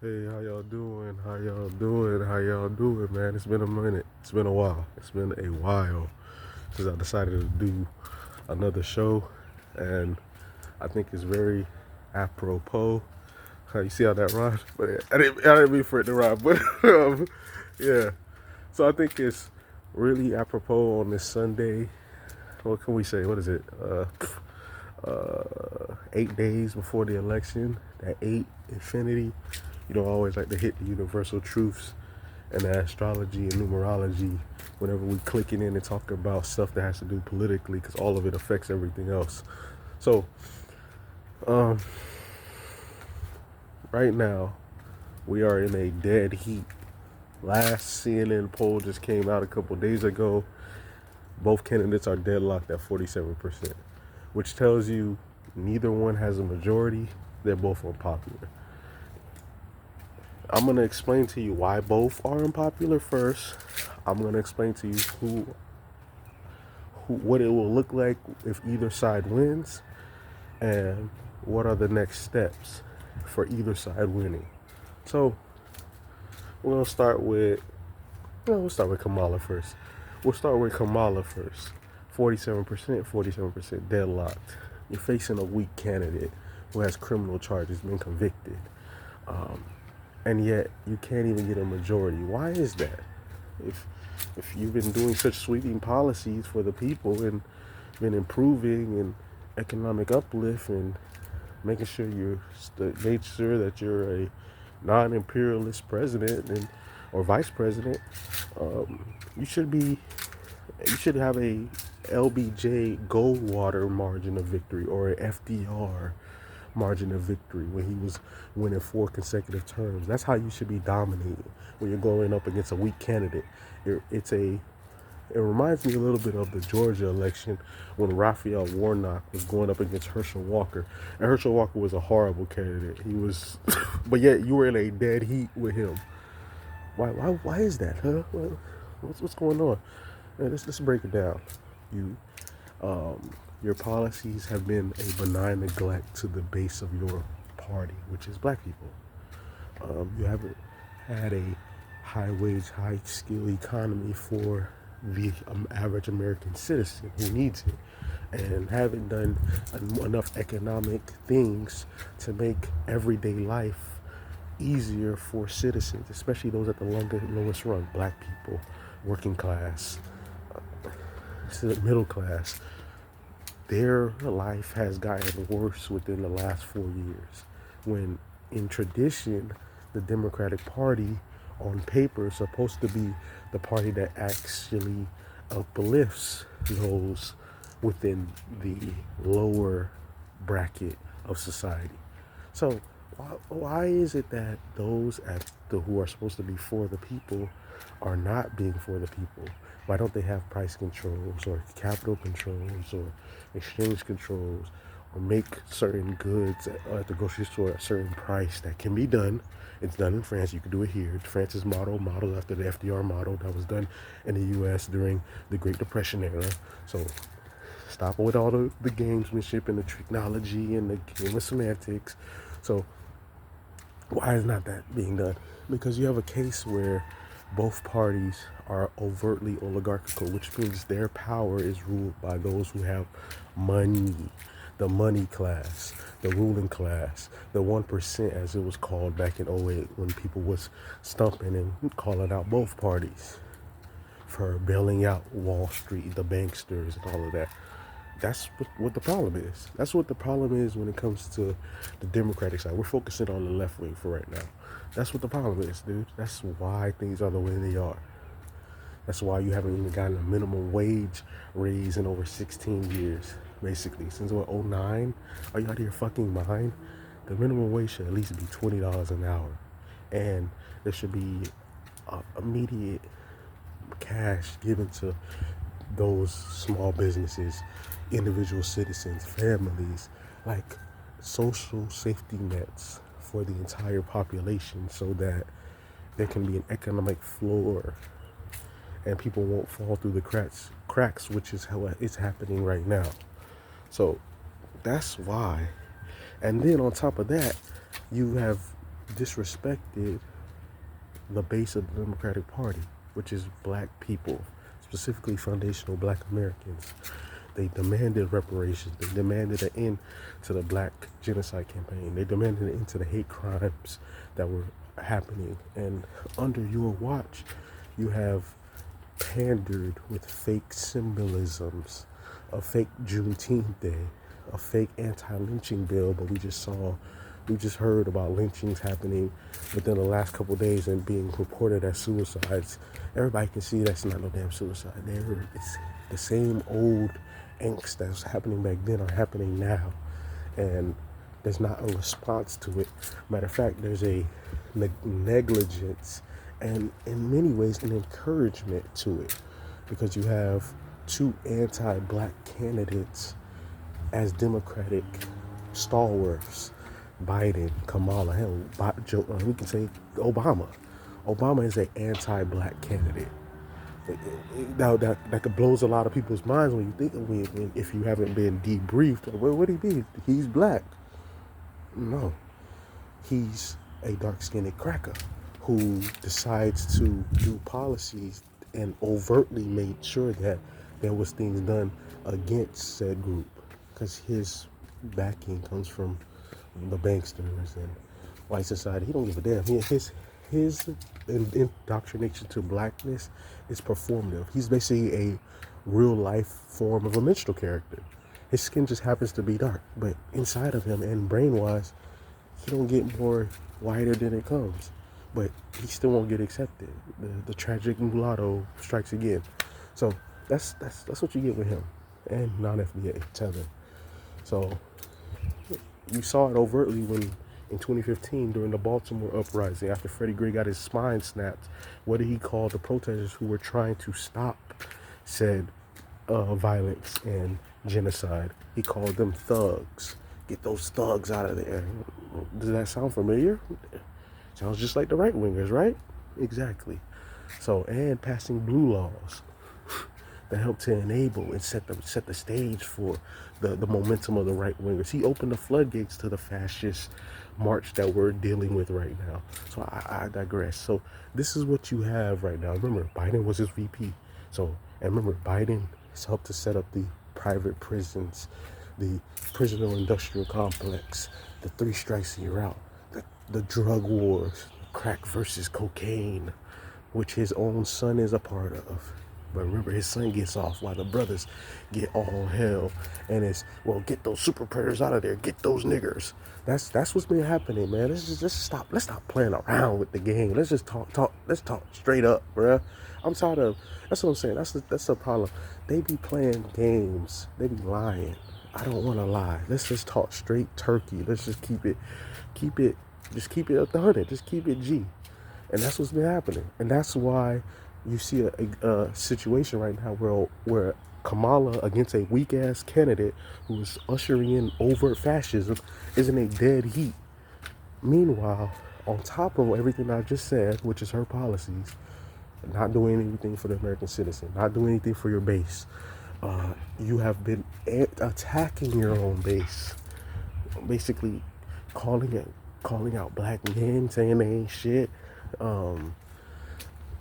Hey, how y'all doing? How y'all doing? How y'all doing, man? It's been a minute. It's been a while. It's been a while since I decided to do another show, and I think it's very apropos. You see how that rhymes? But I didn't mean for it to rhyme, but yeah. So I think it's really apropos on this Sunday. What can we say? What is it? 8 days before the election. That eight infinity. You don't always like to hit the universal truths and the astrology and numerology whenever we clicking in and talking about stuff that has to do politically, because all of it affects everything else. So, um, right now we are in a dead heat. Last CNN poll just came out a couple days ago. Both candidates are deadlocked at 47%, which tells you neither one has a majority. They're both unpopular. I'm going to explain to you why both are unpopular first. I'm going to explain to you what it will look like if either side wins, and what are the next steps for either side winning. So we're going to start with, we'll start with Kamala first. 47% deadlocked. You're facing a weak candidate who has criminal charges, been convicted. And yet you can't even get a majority. Why is that? If you've been doing such sweeping policies for the people and been improving and economic uplift and made sure that you're a non-imperialist president and or vice president, you should have a LBJ Goldwater margin of victory or a FDR margin of victory when he was winning 4 consecutive terms. That's how you should be dominating when you're going up against a weak candidate. It reminds me a little bit of the Georgia election when Raphael Warnock was going up against Herschel Walker, and Herschel Walker was a horrible candidate. He was, but yet you were in a dead heat with him. Why is that, huh? What's going on? Let's break it down. You, your policies have been a benign neglect to the base of your party, which is black people. You haven't had a high wage, high skill economy for the average American citizen who needs it, and haven't done enough economic things to make everyday life easier for citizens, especially those at the lowest rung, black people, working class, middle class. Their life has gotten worse within the last 4 years. When in tradition, the Democratic Party on paper is supposed to be the party that actually uplifts those within the lower bracket of society. So why is it that those who are supposed to be for the people are not being for the people? Why don't they have price controls or capital controls or exchange controls, or make certain goods at the grocery store at a certain price that can be done? It's done in France. You can do it here. France's modeled after the FDR model that was done in the U.S. during the Great Depression era. So stop with all the gamesmanship and the technology and the game of semantics. So why is not that being done? Because you have a case where both parties are overtly oligarchical, which means their power is ruled by those who have money, the money class, the ruling class, the 1%, as it was called back in '08 when people was stumping and calling out both parties for bailing out Wall Street, the banksters, and all of that. That's what the problem is. That's what the problem is when it comes to the Democratic side. We're focusing on the left wing for right now. That's what the problem is, dude. That's why things are the way they are. That's why you haven't even gotten a minimum wage raise in over 16 years, basically. Since what, '09? Are you out of your fucking mind? The minimum wage should at least be $20 an hour. And there should be immediate cash given to those small businesses, individual citizens, families, like social safety nets for the entire population so that there can be an economic floor and people won't fall through the cracks, which is how it's happening right now. So that's why. And then on top of that, you have disrespected the base of the Democratic Party, which is black people, specifically foundational black Americans. They demanded reparations. They demanded an end to the black genocide campaign. They demanded an end to the hate crimes that were happening. And under your watch, you have pandered with fake symbolisms, a fake Juneteenth Day, a fake anti-lynching bill, but we just heard about lynchings happening within the last couple of days and being reported as suicides. Everybody can see that's not no damn suicide. It's the same old angst that was happening back then are happening now, and there's not a response to it. Matter of fact, there's a negligence and in many ways an encouragement to it, because you have two anti-black candidates as Democratic stalwarts, Biden, Kamala, hell, we can say Obama. Obama is an anti-black candidate. Now that blows a lot of people's minds when you think if you haven't been debriefed. Well, what do you mean? He's black? No, he's a dark-skinned cracker who decides to do policies and overtly made sure that there was things done against said group, because his backing comes from the banksters and white society. He don't give a damn. His indoctrination to blackness is performative. He's basically a real life form of a minstrel character. His skin just happens to be dark, but inside of him and brain wise, he don't get more whiter than it comes. But he still won't get accepted. The tragic mulatto strikes again. So that's what you get with him and non-FBA Tether. So you saw it overtly when in 2015 during the Baltimore uprising, after Freddie Gray got his spine snapped. What did he call the protesters who were trying to stop said violence and genocide? He called them thugs. Get those thugs out of there. Does that sound familiar? Sounds just like the right wingers, right? Exactly. So, and passing blue laws that help to enable and set the stage for the momentum of the right wingers. He opened the floodgates to the fascist march that we're dealing with right now. So I digress. So this is what you have right now. Remember, Biden was his VP. So, and remember, Biden has helped to set up the private prisons, the prisoner industrial complex, the 3 strikes and you're out, the drug wars, crack versus cocaine, which his own son is a part of. But remember, his son gets off while the brothers get all hell. And it's, well, get those super predators out of there. Get those niggers. That's what's been happening, man. Let's stop playing around with the game. Let's just talk. Let's talk straight up, bruh. I'm tired of, that's what I'm saying. That's the problem. They be playing games. They be lying. I don't want to lie. Let's just talk straight turkey. Let's just keep it up the 100. Just keep it G. And that's what's been happening. And that's why you see a situation right now where Kamala, against a weak-ass candidate who is ushering in overt fascism, is in a dead heat. Meanwhile, on top of everything I just said, which is her policies, not doing anything for the American citizen, not doing anything for your base, you have been attacking your own base, basically calling out black men, saying they ain't shit,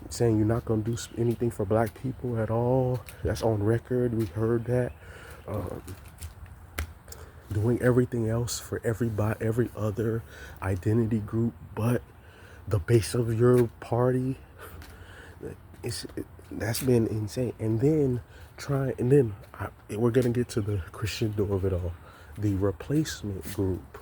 saying you're not going to do anything for black people at all. That's on record. We heard that. Doing everything else for every other identity group but the base of your party. That's been insane. And then we're going to get to the crescendo of it all. The replacement group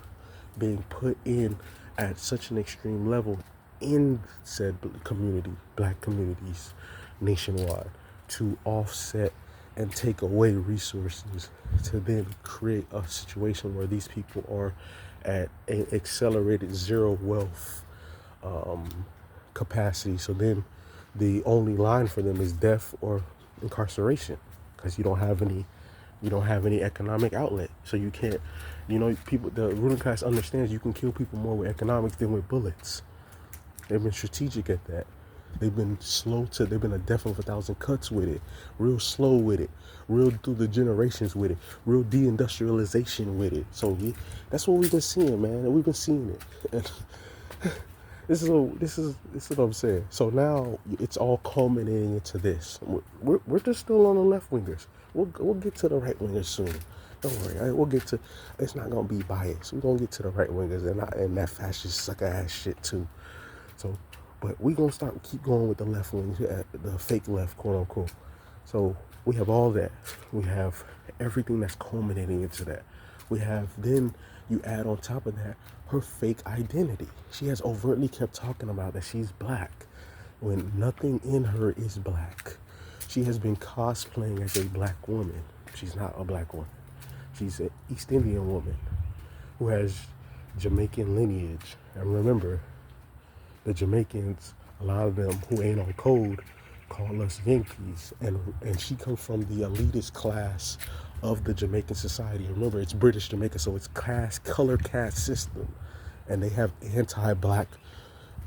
being put in at such an extreme level in said community, black communities nationwide, to offset and take away resources to then create a situation where these people are at an accelerated zero wealth capacity. So then the only line for them is death or incarceration, because you don't have any economic outlet. So you can't, people, the ruling class understands you can kill people more with economics than with bullets. They've been strategic at that. They've been a death of 1,000 cuts with it, real slow with it, real through the generations with it, real deindustrialization with it. So that's what we've been seeing, man. And we've been seeing it. This is what I'm saying. So now it's all culminating into this. We're just still on the left wingers. We'll get to the right wingers soon. Don't worry. We'll get to. It's not gonna be biased. We're gonna get to the right wingers and that fascist sucker ass shit too. So, but we gonna keep going with the left wing, the fake left, quote unquote. So we have all that. We have everything that's culminating into that. We have then you add on top of that her fake identity. She has overtly kept talking about that she's black when nothing in her is black. She has been cosplaying as a black woman. She's not a black woman. She's an East Indian woman who has Jamaican lineage. And remember, the Jamaicans, a lot of them who ain't on code, call us Yankees. And she comes from the elitist class of the Jamaican society. Remember, it's British Jamaica, so it's color caste system. And they have anti-black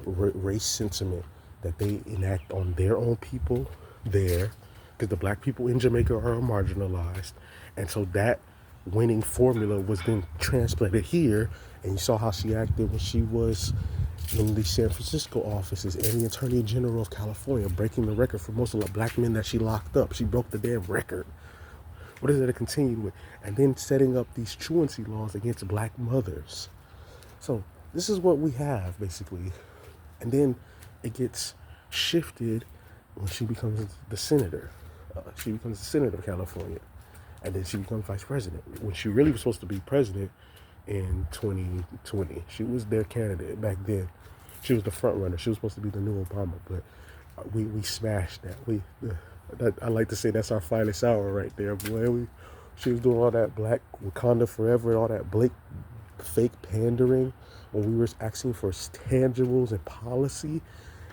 race sentiment that they enact on their own people there, because the black people in Jamaica are marginalized. And so that winning formula was then transplanted here. And you saw how she acted when she was in the San Francisco offices and the Attorney General of California, breaking the record for most of the black men that she locked up. She broke the damn record. What is it to continue with? And then setting up these truancy laws against black mothers. So this is what we have, basically. And then it gets shifted when she becomes the senator. She becomes the senator of California. And then she becomes vice president, when she really was supposed to be president in 2020. She was their candidate back then. She was the front runner. She was supposed to be the new Obama, but we smashed that. I like to say that's our finest hour right there, boy. She was doing all that Black Wakanda Forever, all that fake pandering when we were asking for tangibles and policy,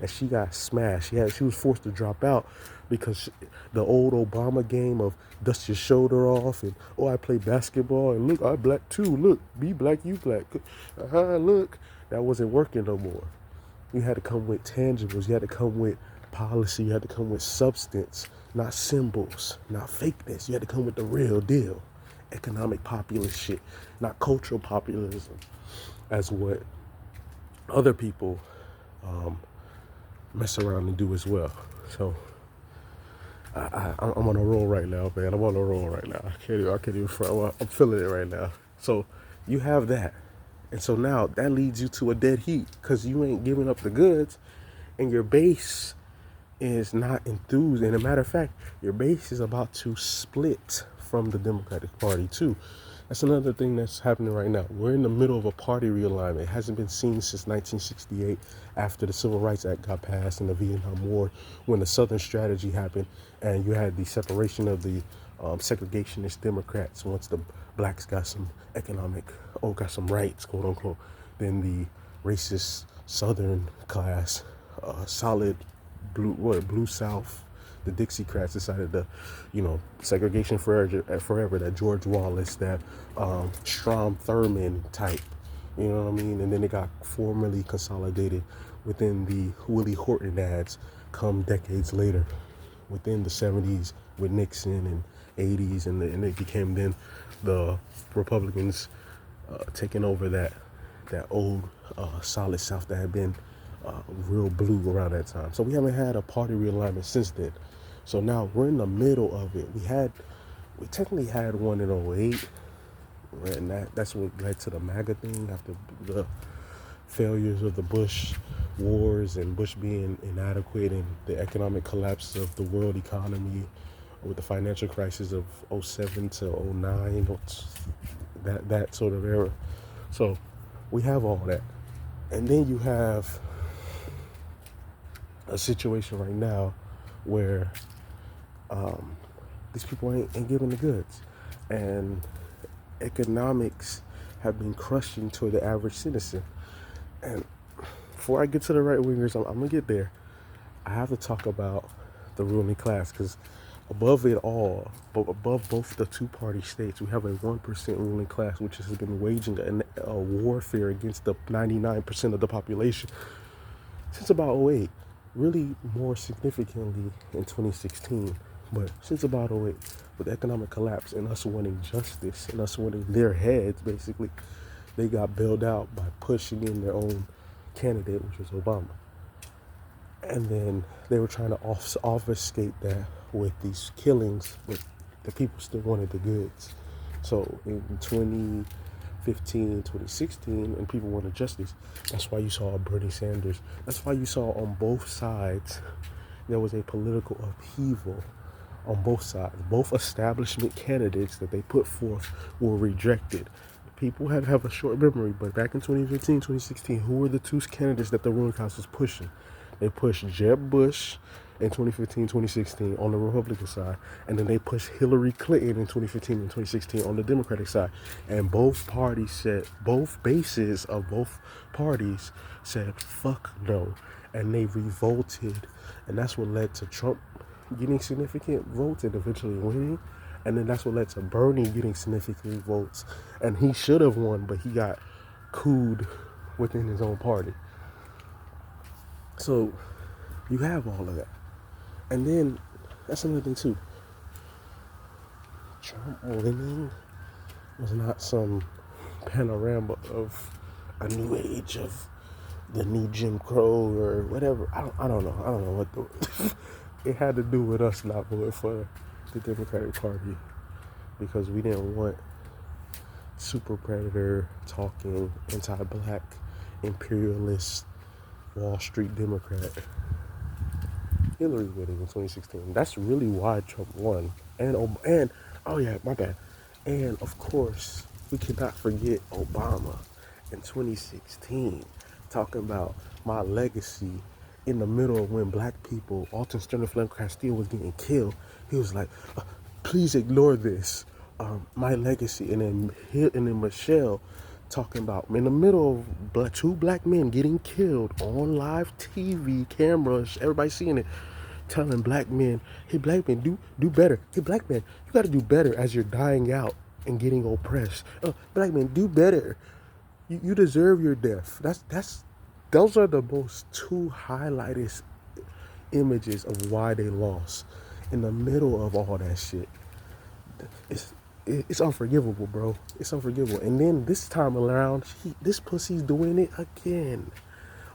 and she got smashed. She was forced to drop out because the old Obama game of dust your shoulder off and, oh, I play basketball and look, I'm black too. Look, be black, you black. Look, that wasn't working no more. You had to come with tangibles. You had to come with policy. You had to come with substance, not symbols, not fakeness. You had to come with the real deal. Economic populist shit, not cultural populism, as what other people mess around and do as well. So I'm on a roll right now, man. I'm on a roll right now. I can't even front. I'm feeling it right now. So you have that. And so now that leads you to a dead heat because you ain't giving up the goods and your base is not enthused. And a matter of fact, your base is about to split from the Democratic Party too. That's another thing that's happening right now. We're in the middle of a party realignment. It hasn't been seen since 1968 after the Civil Rights Act got passed in the Vietnam War, when the Southern Strategy happened and you had the separation of the segregationist Democrats. Once the blacks got some got some rights, quote unquote, then the racist Southern class, solid blue South, the Dixiecrats decided to, segregation forever, that George Wallace, that Strom Thurmond type, you know what I mean? And then it got formally consolidated within the Willie Horton ads come decades later, within the 70s with Nixon and 80s, and it became then the Republicans taking over that old solid South that had been real blue around that time. So we haven't had a party realignment since then. So now we're in the middle of it. We technically had one in '08, and that's what led to the MAGA thing after the failures of the Bush wars and Bush being inadequate and the economic collapse of the world economy with the financial crisis of '07 to '09, that sort of era. So we have all that. And then you have a situation right now where these people ain't giving the goods, and economics have been crushing to the average citizen. And before I get to the right wingers, I'm gonna get there. I have to talk about the ruling class, because above it all, but above both the two-party states, we have a 1% ruling class, which has been waging a warfare against the 99% of the population since about '08. Really more significantly in 2016, but since about '08, with economic collapse and us wanting justice and us wanting their heads, basically, they got bailed out by pushing in their own candidate, which was Obama. And then they were trying to obfuscate that with these killings, but the people still wanted the goods. So in 2015, 2016, and people wanted justice. That's why you saw Bernie Sanders. That's why you saw on both sides there was a political upheaval on both sides. Both establishment candidates that they put forth were rejected. People have a short memory, but back in 2015, 2016, who were the two candidates that the ruling class was pushing? They pushed Jeb Bush in 2015, 2016 on the Republican side, and then they pushed Hillary Clinton in 2015 and 2016 on the Democratic side. And both bases of both parties said, fuck no. And they revolted. And that's what led to Trump getting significant votes and eventually winning. And then that's what led to Bernie getting significant votes. And he should have won, but he got cooed within his own party. So you have all of that. And then that's another thing too. Trump winning was not some panorama of a new age of the new Jim Crow or whatever. I don't know. I don't know what it had to do with us not voting for the Democratic Party because we didn't want super predator talking anti-black imperialist Wall Street Democrat Hillary winning in 2016. That's really why Trump won. And oh yeah, my bad. And of course, we cannot forget Obama in 2016 talking about my legacy in the middle of when black people, Alton Sterling Flem Castile was getting killed. He was like, please ignore this, my legacy. And then Michelle talking about in the middle of two black men getting killed on live TV cameras, everybody seeing it, telling black men, hey black men, do better. Hey black men, you got to do better as you're dying out and getting oppressed. Black men, do better. You deserve your death. Those are the most two highlighted images of why they lost. In the middle of all that shit, it's unforgivable, bro. It's unforgivable. And then this time around, this pussy's doing it again.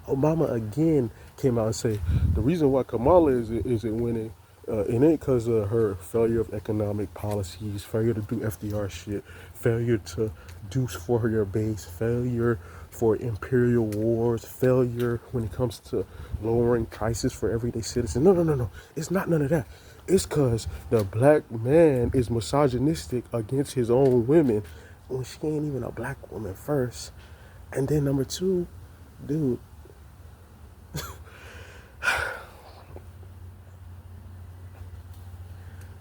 Obama again came out and said the reason why Kamala isn't winning, it ain't because of her failure of economic policies, failure to do FDR shit, failure to do for your base, failure for imperial wars, failure when it comes to lowering prices for everyday citizens. No. It's not none of that. It's because the black man is misogynistic against his own women when she ain't even a black woman first. And then number two, dude,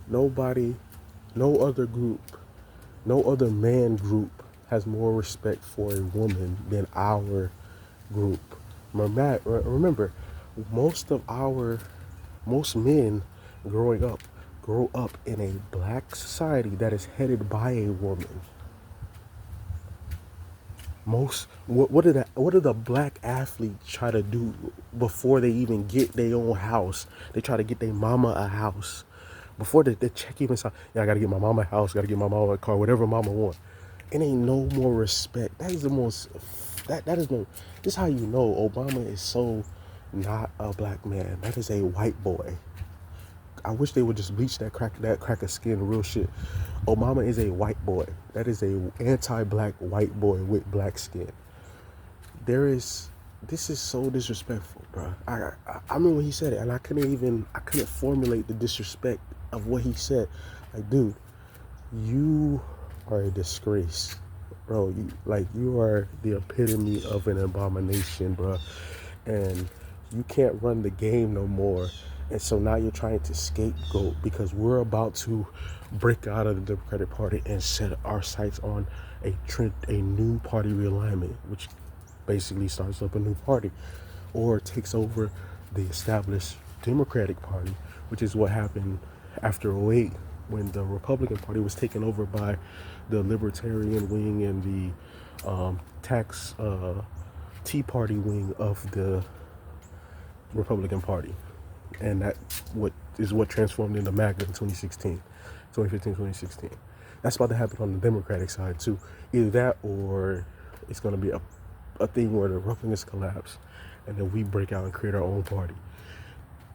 nobody, no other group, no other man group has more respect for a woman than our group. Remember, most men grow up in a black society that is headed by a woman. What do the black athletes try to do before they even get their own house? They try to get their mama a house. Before they check even something, yeah, I gotta get my mama a house, gotta get my mama a car, whatever mama want. It ain't no more respect. That is the most this is how you know Obama is so not a black man. That is a white boy. I wish they would just bleach that crack of skin, real shit. Obama is a white boy. That is a anti-black white boy with black skin. This is so disrespectful, bro. I remember when he said it, and I couldn't formulate the disrespect of what he said. Like, dude, you are a disgrace, bro. You are the epitome of an abomination, bro. And you can't run the game no more. And so now you're trying to scapegoat because we're about to break out of the Democratic Party and set our sights on a new party realignment, which basically starts up a new party or takes over the established Democratic Party, which is what happened after 2008 when the Republican Party was taken over by the Libertarian wing and the tax Tea Party wing of the Republican Party. And that what transformed into MAGA in 2015, 2016. That's about to happen on the Democratic side too. Either that or it's going to be a thing where the Republicans collapse, and then we break out and create our own party.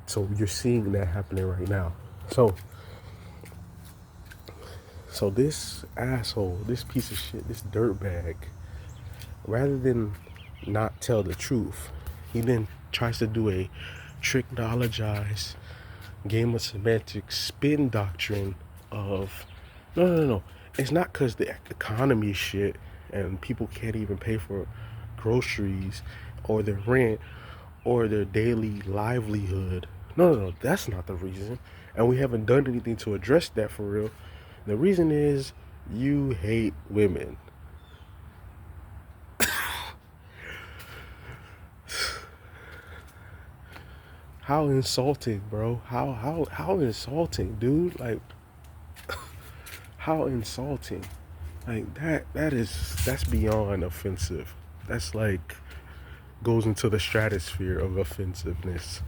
So you're seeing that happening right now. So this asshole, this piece of shit, this dirtbag, rather than not tell the truth, he then tries to do a tricknologize, game of semantics, spin doctrine of no. It's not because the economy is shit and people can't even pay for groceries or their rent or their daily livelihood. No, that's not the reason. And we haven't done anything to address that for real. The reason is you hate women. How insulting, bro. How insulting, dude. Like, how insulting. Like that's beyond offensive. That's like goes into the stratosphere of offensiveness.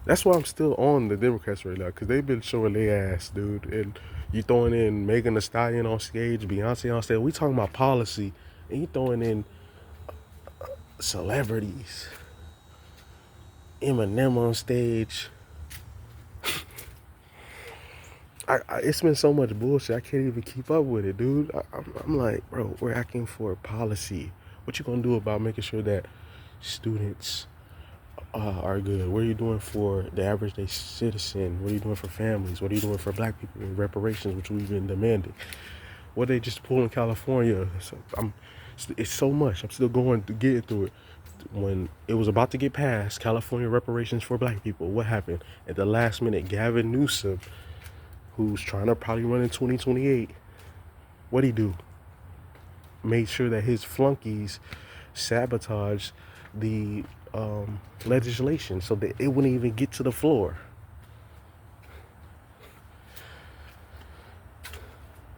That's why I'm still on the Democrats right now, because they've been showing their ass, dude. And you throwing in Megan Thee Stallion on stage, Beyonce on stage. We talking about policy, and you throwing in celebrities, Eminem on stage. It's been so much bullshit. I can't even keep up with it, dude. I'm like, bro, we're acting for policy. What you gonna do about making sure that students are good? What are you doing for the average day citizen? What are you doing for families? What are you doing for black people in reparations, which we've been demanding? What they just pulled in California? So it's so much. I'm still going to get through it. When it was about to get passed, California reparations for black people, what happened? At the last minute, Gavin Newsom, who's trying to probably run in 2028, what'd he do? Made sure that his flunkies sabotaged the legislation so that it wouldn't even get to the floor.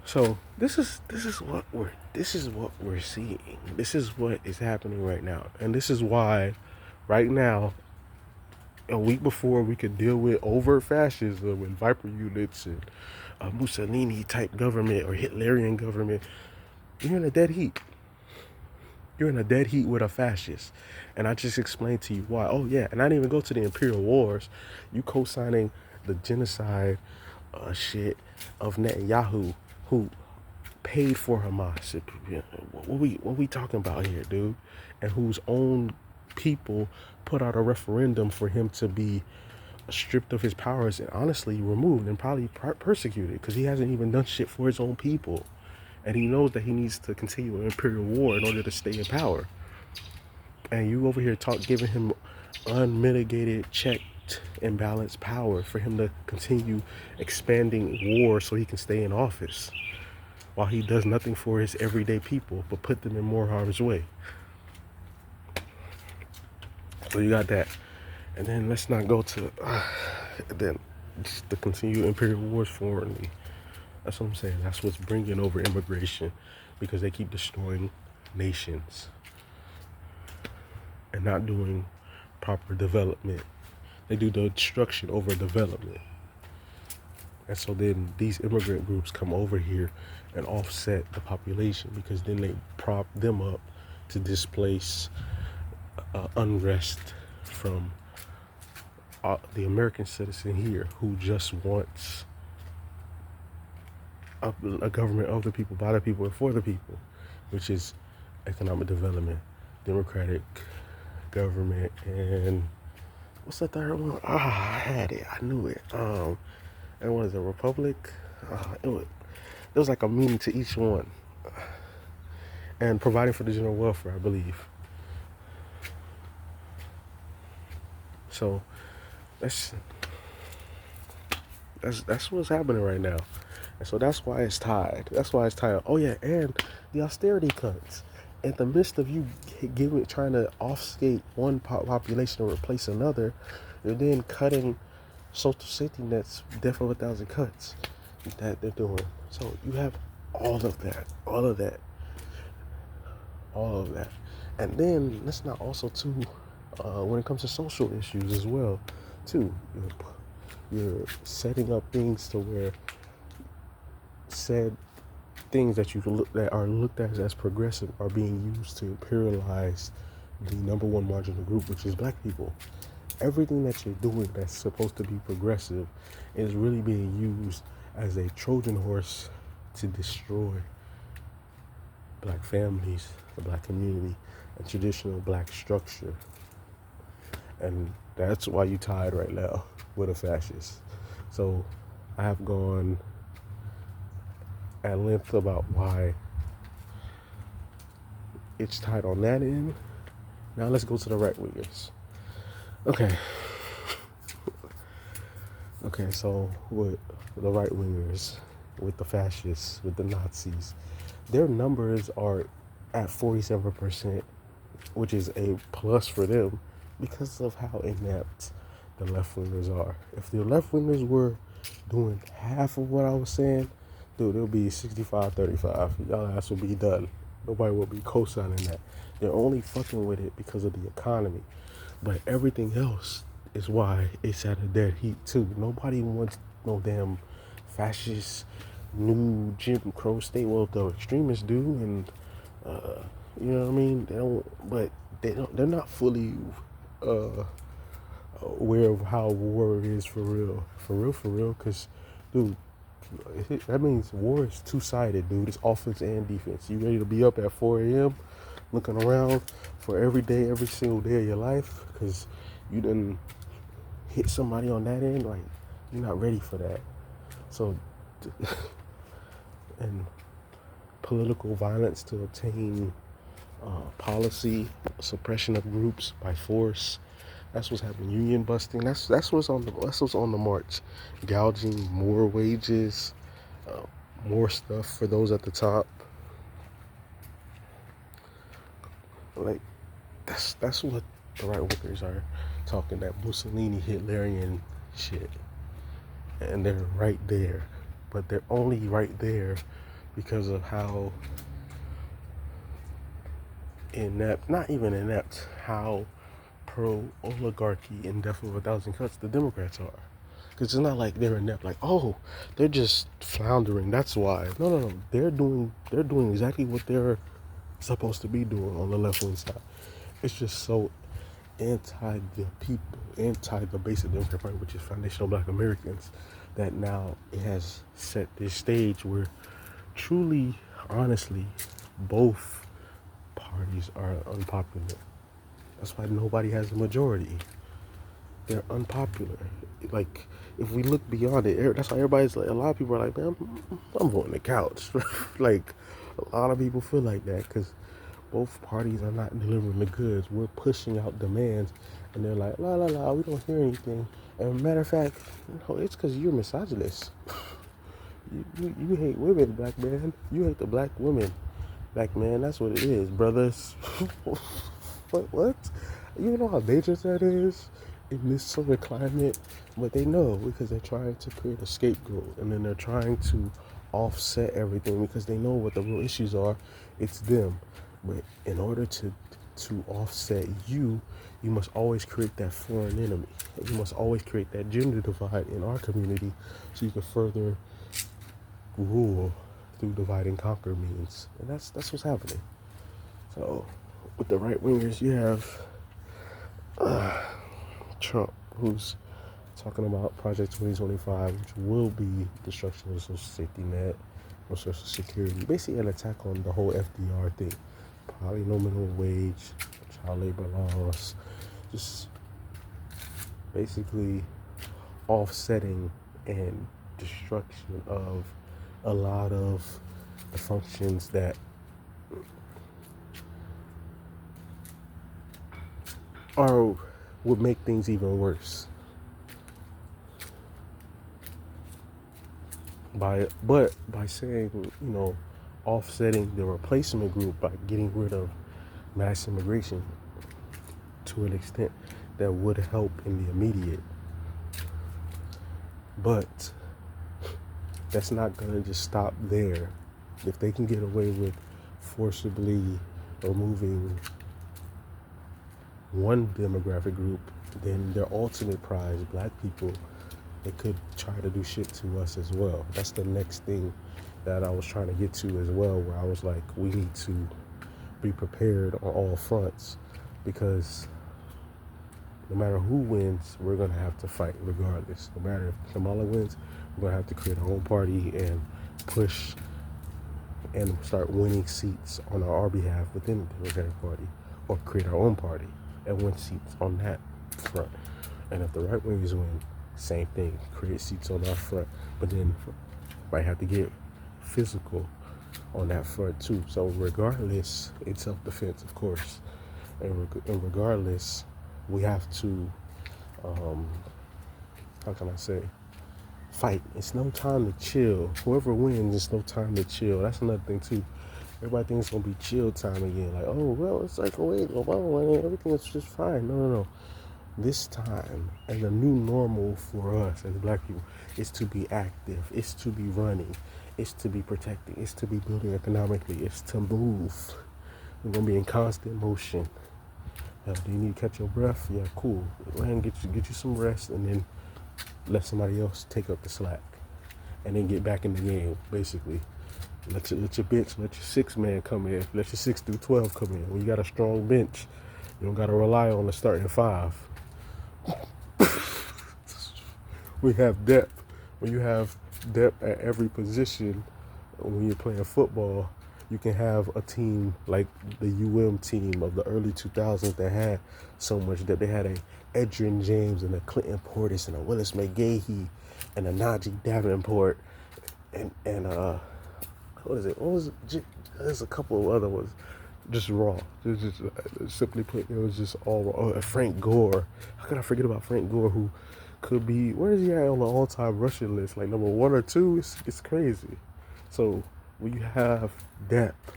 So this is what we're seeing. This is what is happening right now, and this is why, right now, a week before we could deal with overt fascism and Viper units and Mussolini type government or Hitlerian government, you're in a dead heat. You're in a dead heat with a fascist. And I just explained to you why. Oh yeah, and I didn't even go to the Imperial Wars. You co-signing the genocide shit of Netanyahu, who paid for Hamas. What we talking about here, dude? And whose own people put out a referendum for him to be stripped of his powers and honestly removed and probably persecuted, because he hasn't even done shit for his own people. And he knows that he needs to continue an imperial war in order to stay in power. And you over here giving him unmitigated, checked, and balanced power for him to continue expanding war so he can stay in office, while he does nothing for his everyday people but put them in more harm's way. So you got that. And then let's not go to then just the continued imperial wars foreignly. That's what I'm saying. That's what's bringing over immigration, because they keep destroying nations and not doing proper development. They do the destruction over development. And so then these immigrant groups come over here and offset the population, because then they prop them up to displace unrest from the American citizen here, who just wants a government of the people, by the people, and for the people, which is economic development, democratic government, and what's the third one? I had it. I knew it. And what is it? Republic? It was like a meaning to each one. And providing for the general welfare, I believe. So that's what's happening right now. And so that's why it's tied. Oh yeah, and the austerity cuts. In the midst of you trying to offskate one population to replace another, you're then cutting social safety nets, death of 1,000 cuts that they're doing. So you have all of that. And then let's not also too, when it comes to social issues as well, too, you're setting up things to where said things that that are looked at as progressive are being used to imperialize the number one marginal group, which is black people. Everything that you're doing that's supposed to be progressive is really being used as a Trojan horse to destroy black families, the black community, and traditional black structure. And that's why you tied right now with a fascist. So I have gone at length about why it's tied on that end. Now let's go to the right wingers. Okay, so with the right wingers, with the fascists, with the Nazis, their numbers are at 47%, which is a plus for them because of how inept the left wingers are. If the left wingers were doing half of what I was saying, dude, it'll be 65-35. Y'all ass will be done. Nobody will be co-signing that. They're only fucking with it because of the economy. But everything else is why it's at a dead heat too. Nobody wants no damn fascist new Jim Crow state. Well, the extremists do, and you know what I mean. They don't, but they don't. They're not fully aware of how war is for real. Because, dude, that means war is two-sided, dude. It's offense and defense. You ready to be up at 4 a.m. looking around for every day, every single day of your life because you done hit somebody on that end? Like, you're not ready for that. So, and political violence to obtain policy, suppression of groups by force. That's what's happening. Union busting. That's what's on the march. Gouging more wages, more stuff for those at the top. Like that's what the right wingers are talking, that Mussolini Hitlerian shit, and they're right there, but they're only right there because of how inept, not even inept, how pro-oligarchy and death of a thousand cuts the Democrats are. Because it's not like they're inept, like, oh, they're just floundering, that's why. No. They're doing exactly what they're supposed to be doing on the left-wing side. It's just so anti the people, anti the basic Democrat Party, which is foundational black Americans, that now it has set this stage where truly, honestly, both parties are unpopular. That's why nobody has a majority. They're unpopular. Like, if we look beyond it, that's why everybody's like, a lot of people are like, man, I'm voting the couch. Like, a lot of people feel like that because both parties are not delivering the goods. We're pushing out demands, and they're like, la, we don't hear anything. And matter of fact, it's because you're misogynist. You hate women, black man. You hate the black women, black man. That's what it is, brothers. What? You know how dangerous that is in this sort of climate? But they know because they're trying to create a scapegoat, and then they're trying to offset everything because they know what the real issues are. It's them. But in order to offset you must always create that foreign enemy. You must always create that gender divide in our community so you can further rule through divide and conquer means. And that's what's happening. So with the right wingers, you have Trump, who's talking about Project 2025, which will be destruction of the social safety net, or social security, basically an attack on the whole FDR thing. Probably no minimum wage, child labor laws, just basically offsetting and destruction of a lot of the functions that would make things even worse. By saying, offsetting the replacement group by getting rid of mass immigration to an extent that would help in the immediate. But that's not going to just stop there. If they can get away with forcibly removing one demographic group, then their ultimate prize, black people, they could try to do shit to us as well. That's the next thing that I was trying to get to as well, where I was like, we need to be prepared on all fronts, because no matter who wins, we're gonna have to fight regardless. No matter if Kamala wins, we're gonna have to create our own party and push and start winning seats on our behalf within the Democratic Party, or create our own party and win seats on that front. And if the right wingers win, same thing, create seats on our front, but then might have to get physical on that front too. So regardless, it's self-defense, of course, and regardless, we have to, how can I say, fight. It's no time to chill. Whoever wins, it's no time to chill. That's another thing too. Everybody thinks it's gonna be chill time again. Like, oh well, it's like, oh wait, everything is just fine. No. This time, and the new normal for us as black people, is to be active. It's to be running. It's to be protecting. It's to be building economically. It's to move. We're gonna be in constant motion. Do you need to catch your breath? Yeah, cool. Go ahead and get you some rest, and then let somebody else take up the slack, and then get back in the game. Basically, let your bench, let your 6-man come in, let your 6 through 12 come in. When you got a strong bench, you don't got to rely on the starting 5. We have depth. When you have depth at every position, when you're playing football, you can have a team like the team of the early 2000s that had so much depth. They had a Edgerrin James and a Clinton Portis and a Willis McGahee and a Najee Davenport and what is it? There's a couple of other ones. Just raw. Just simply put, it was just all raw. Oh, Frank Gore. How could I forget about Frank Gore, who could be, where is he at on the all-time rushing list? Like number 1 or 2? It's crazy. So when you have depth,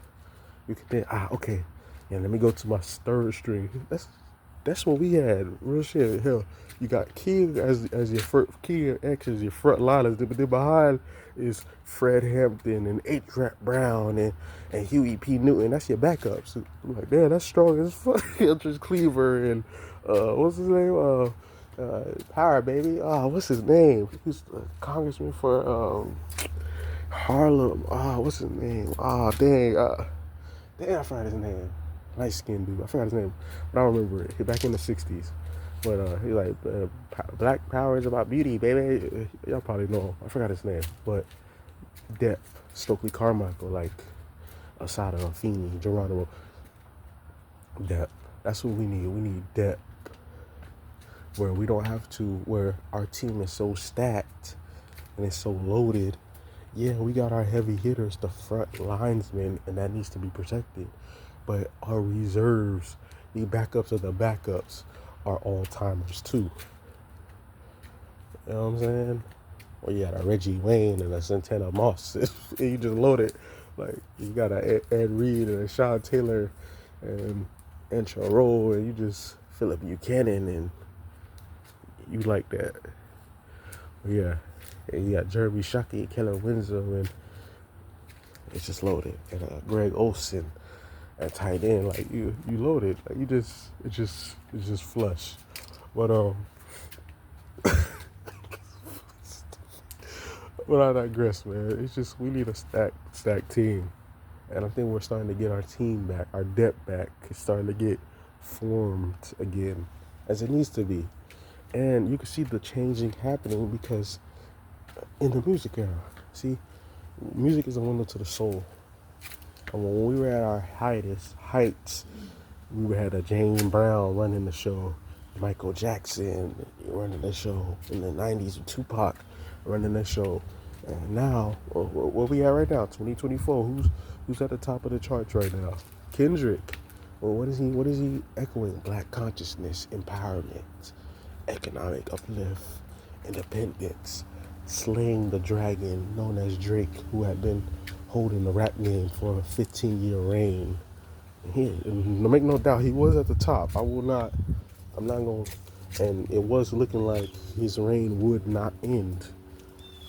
you can think, okay, yeah, let me go to my third string. That's what we had. Real shit. Hell, you got King as your first, King and X as your front liners, but then behind is Fred Hampton and A-Trap Brown and Huey P. Newton. That's your backups. So I'm like, man, that's strong as fuck. Eldridge Cleaver and what's his name? Power Baby. What's his name? He's a congressman for Harlem. What's his name? Dang, I forgot his name. Light skinned dude. I forgot his name, but I don't remember it. He back in the 60s. But he like, Black Power is about beauty, baby. Y'all probably know him. I forgot his name. But depth. Stokely Carmichael, like Asada Afeni, Geronimo. Depth. That's what we need. We need depth. Where we don't have to, where our team is so stacked and it's so loaded. Yeah, we got our heavy hitters, the front linesmen, and that needs to be protected. But our reserves, the backups of the backups, are all-timers too. You know what I'm saying? Well, you got a Reggie Wayne and a Santana Moss. And you just load it. Like, you got a Ed Reed and a Sean Taylor and Roll, and you just Philip Buchanan, and you like that. Yeah. And you got Jeremy Shockey, Keller Winslow, and it's just loaded. And Greg Olson at tight end, like you loaded. Like it's just flush. But but I digress, man. It's just, we need a stacked team. And I think we're starting to get our team back, our depth back. It's starting to get formed again, as it needs to be. And you can see the changing happening because in the music era, see, music is a window to the soul. And when we were at our heights, we had a James Brown running the show, Michael Jackson running the show in the 90s, with Tupac running the show. And now, where we at right now, 2024, who's at the top of the charts right now? Kendrick. Well, what is he echoing? Black consciousness, empowerment, economic uplift, independence, slaying the dragon known as Drake, who had been holding the rap game for a 15-year reign. Make no doubt, he was at the top. I'm not going to, and it was looking like his reign would not end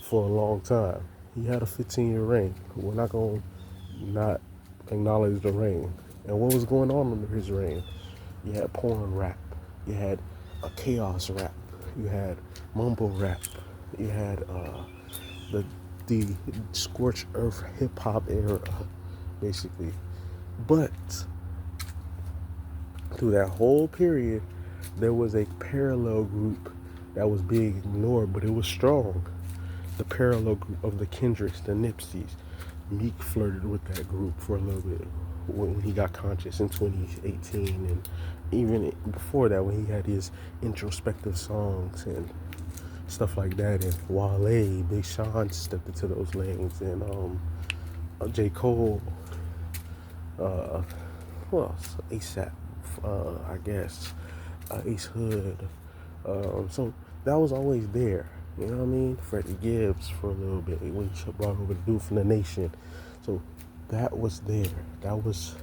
for a long time. He had a 15-year reign. We're not going to not acknowledge the reign. And what was going on under his reign? You had porn rap. You had a chaos rap. You had mumble rap. You had the the scorched earth hip hop era, basically. But through that whole period, there was a parallel group that was being ignored, but it was strong. The parallel group of the Kendricks, the Nipseys. Meek flirted with that group for a little bit when he got conscious in 2018, and even before that when he had his introspective songs and stuff like that. And Wale, Big Sean stepped into those lanes, and J. Cole, who else? ASAP, I guess, Ace Hood. So that was always there. You know what I mean? Freddie Gibbs for a little bit when he brought over the dude from the Nation. So that was there. That was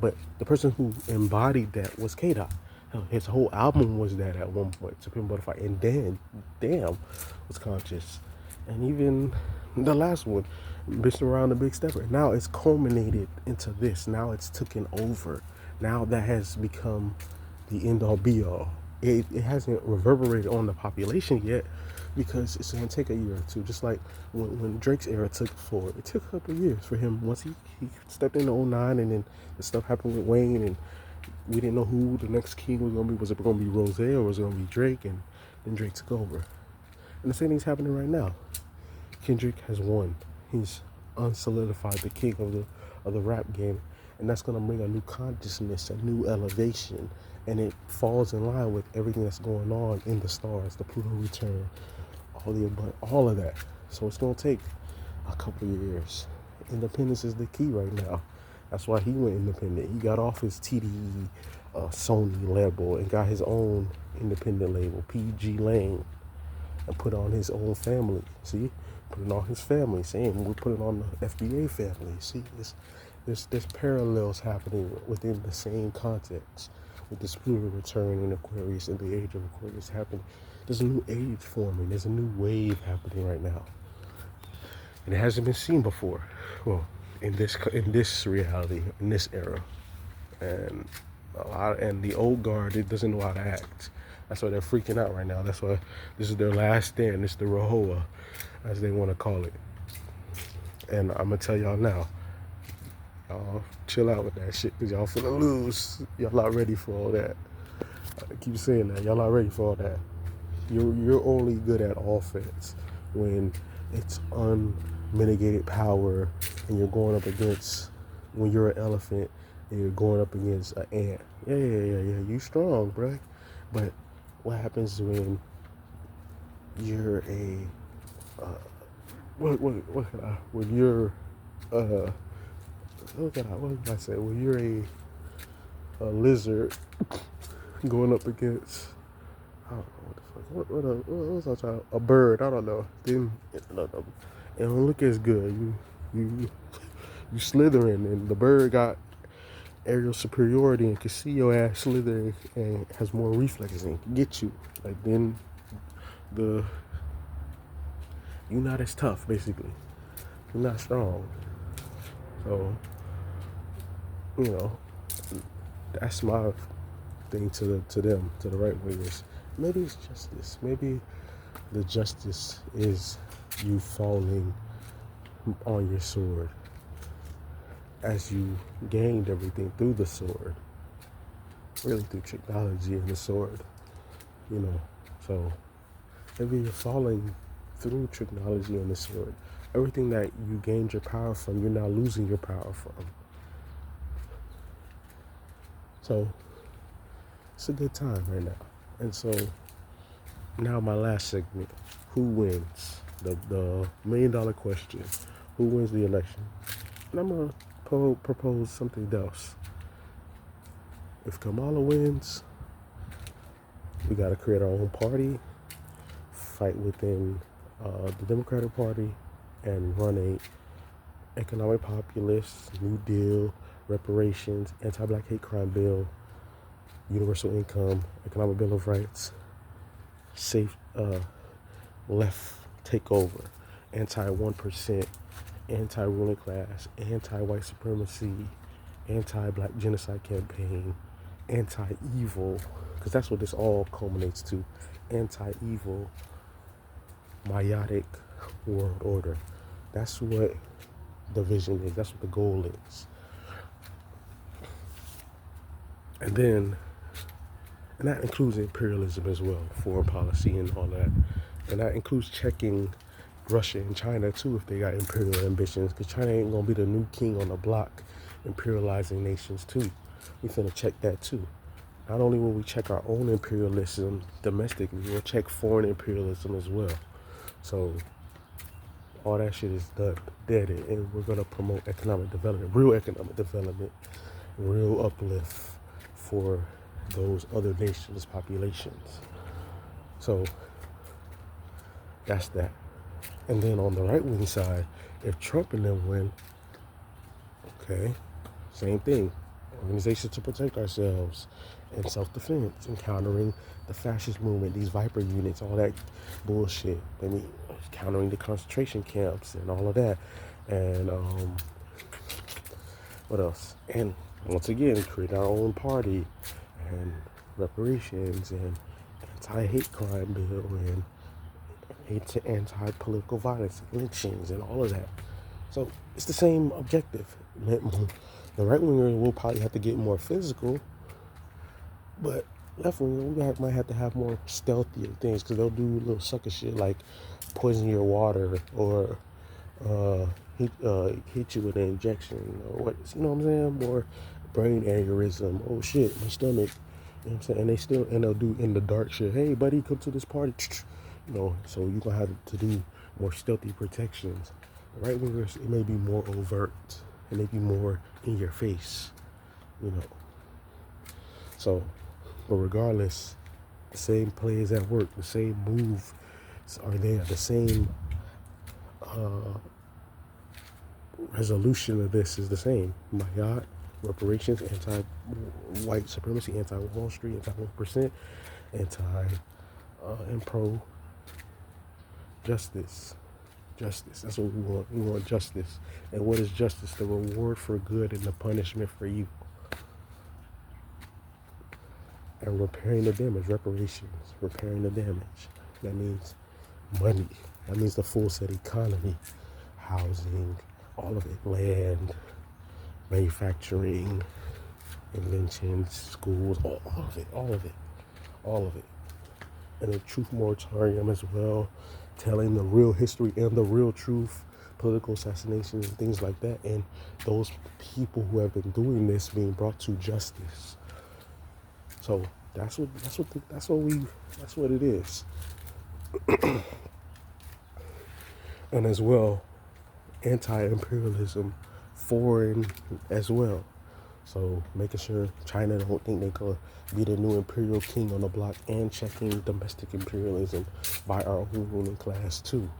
But the person who embodied that was K-Dot. His whole album was that at one point, Supreme Butterfly, and then Damn was conscious, and even the last one, Mr. Around the Big Stepper. Now it's culminated into this. Now it's taken over. Now that has become the end all be all. It hasn't reverberated on the population yet because it's going to take a year or two. Just like when Drake's era took forward, it took a couple of years for him. Once he stepped into '09, and then the stuff happened with Wayne, and we didn't know who the next king was going to be. Was it going to be Rose, or was it going to be Drake? And then Drake took over. And the same thing's happening right now. Kendrick has won. He's unsolidified the king of the rap game, and that's going to bring a new consciousness, a new elevation, and it falls in line with everything that's going on in the stars, the Pluto return, all of that. So it's going to take a couple of years. Independence is the key right now. That's why he went independent. He got off his TDE Sony label and got his own independent label, PG Lane, and put on his own family. See, put it on his family. Same, we put it on the FBA family. See, there's parallels happening within the same context. With this Pluto return in Aquarius and the age of Aquarius happening, there's a new age forming. There's a new wave happening right now, and it hasn't been seen before. Well, in this reality, in this era, and the old guard, it doesn't know how to act. That's why they're freaking out right now. That's why this is their last stand. It's the Rahowa, as they want to call it. And I'm gonna tell y'all now. Y'all chill out with that shit, because y'all finna lose. Y'all not ready for all that. I keep saying that. Y'all not ready for all that. You're only good at offense when it's unmitigated power and you're going up against, when you're an elephant and you're going up against an ant. Yeah. You strong, bro. But what happens when you're a when you're what can I say? When you're a lizard going up against, I don't know what the fuck. What was I trying? A bird. I don't know. Then it don't look as good. You slithering, and the bird got aerial superiority and can see your ass slithering and has more reflexes and can get you. Like then you're not as tough, basically. You're not strong. So, that's my thing to them, to the right wingers. Maybe it's justice. Maybe the justice is you falling on your sword as you gained everything through the sword, really through technology and the sword, So maybe you're falling through technology and the sword. Everything that you gained your power from, you're now losing your power from. So it's a good time right now. And so now my last segment, who wins? The $1 million question. Who wins the election? And I'm going to propose something else. If Kamala wins, we got to create our own party, fight within the Democratic Party, and run a economic populist, New Deal, reparations, anti-black hate crime bill, universal income, economic bill of rights, safe left takeover, anti-1%, anti-ruling class, anti-white supremacy, anti-black genocide campaign, anti-evil, because that's what this all culminates to, anti-evil, meiotic world order. That's what the vision is. That's what the goal is. And then, and that includes imperialism as well, foreign policy and all that. And that includes checking Russia and China too if they got imperial ambitions, because China ain't gonna be the new king on the block imperializing nations too. We finna check that too. Not only will we check our own imperialism domestically, we'll check foreign imperialism as well. So all that shit is done, dead, and we're gonna promote economic development, real economic development, real uplift for those other nations' populations. So that's that. And then on the right wing side, if Trump and them win, okay, same thing. Organizations to protect ourselves and self-defense, encountering the fascist movement, these Viper units, all that bullshit. I mean, countering the concentration camps and all of that. And what else? And once again, create our own party and reparations and anti-hate crime bill and anti-political violence, lynchings, and all of that. So it's the same objective. The right winger will probably have to get more physical, but left winger we might have to have more stealthier things, because they'll do little sucker shit like poison your water or hit you with an injection or what, you know what I'm saying, or brain aneurysm. Oh shit, my stomach. You know what I'm saying? And they'll do in the dark shit. Hey buddy, come to this party. You know, so you're gonna have to do more stealthy protections. Right wingers, it may be more overt. It may be more in your face. You know. So, but regardless, the same plays at work, the same moves are there, the same resolution of this is the same. Mayat, reparations, anti-white supremacy, anti-Wall Street, anti-1%, and pro-justice. Justice, that's what we want. We want justice. And what is justice? The reward for good and the punishment for evil. And repairing the damage, reparations, repairing the damage. That means money. That means the full set economy, housing, all of it, land, manufacturing, inventions, schools, all of it, all of it, all of it. And a truth moratorium as well, telling the real history and the real truth, political assassinations and things like that, and those people who have been doing this being brought to justice. So that's what it is. And as well, anti-imperialism, foreign as well. So making sure China don't think they could be the new imperial king on the block, and checking domestic imperialism by our own ruling class too.